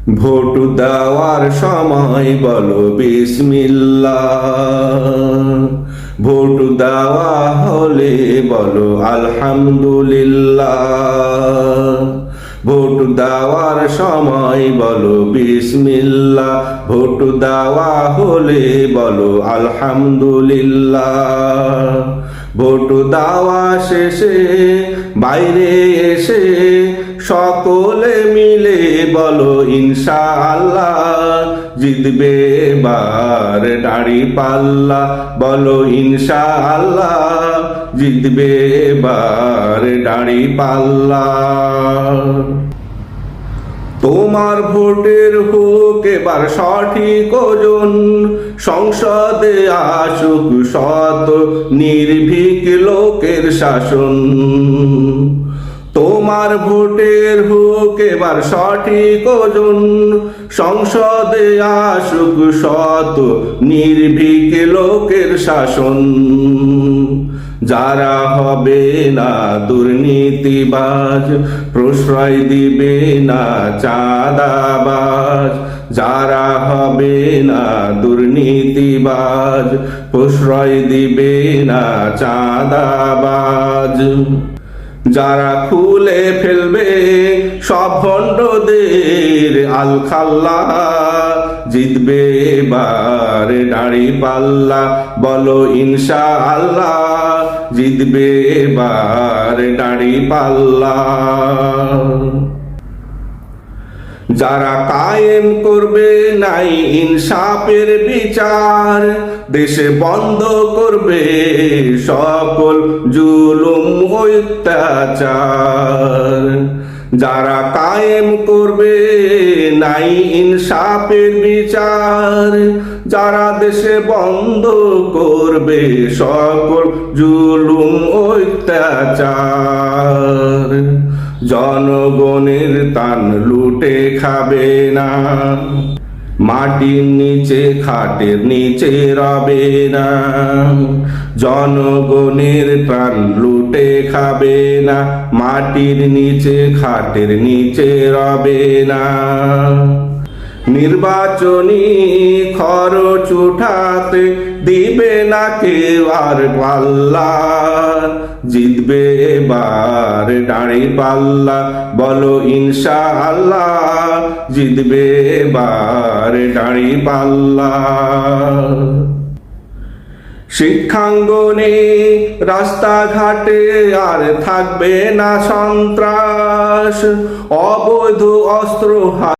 Vote দেওয়ার সময় বলো বিসমিল্লাহ, ভোট দেওয়া হলে বলো আলহামদুলিল্লাহ। ভোট দেওয়ার সময় বলো বিসমিল্লাহ, ভোট দেওয়া হলে বলো আলহামদুলিল্লাহ। ভোট দেওয়া শেষে বাইরে এসে সকলে মিলে বলো ইনশাআল্লাহ, জিতবে এবার দাঁড়িপাল্লা। বলো ইনশাআল্লাহ, জিতবে এবার দাঁড়িপাল্লা। তোমার ভোটের হোক এবার সঠিক ওজন, সংসদে আসুক সৎ নির্ভীক লোকের শাসন। তোমার ভোটের হোক এবার সঠিক ওজন, সংসদে আসুক সৎ নির্ভীক লোকের শাসন। যারা হবে না দুর্নীতিবাজ, প্রশ্রয় দিবে না চাঁদাবাজ। যারা হবে না দুর্নীতিবাজ, প্রশ্রয় দিবে না চাঁদাবাজ। যারা খুলে ফেলবে সব ভণ্ডদের আলখাল্লা, জিতবে এবার দাঁড়িপাল্লা। বলো ইনশাআল্লাহ, জিতবে এবার দাঁড়িপাল্লা। যারা কায়েম করবে নাই ইনসাফের বিচার, দেশে বন্ধ করবে সকল জুলুম অত্যাচার। যারা কায়েম করবে নাই ইনসাফের বিচার, যারা দেশে বন্ধ করবে সকল জুলুম অত্যাচার। জনগণের তান লুটে খাবে না, মাটির নিচে খাটের নিচে রবে না। জনগণের প্রাণ লুটে খাবে না, মাটির নিচে খাটের নিচে রবে না। নির্বাচনী খরচ উঠাতে দিবে না কেউ আর পাল্লা, জিতবে এবার দাঁড়িপাল্লা। বলো ইনশাআল্লাহ, জিতবে এবার দাঁড়িপাল্লা। শিক্ষাঙ্গনে রাস্তাঘাটে আর থাকবে না সন্ত্রাস, অবৈধ অস্ত্র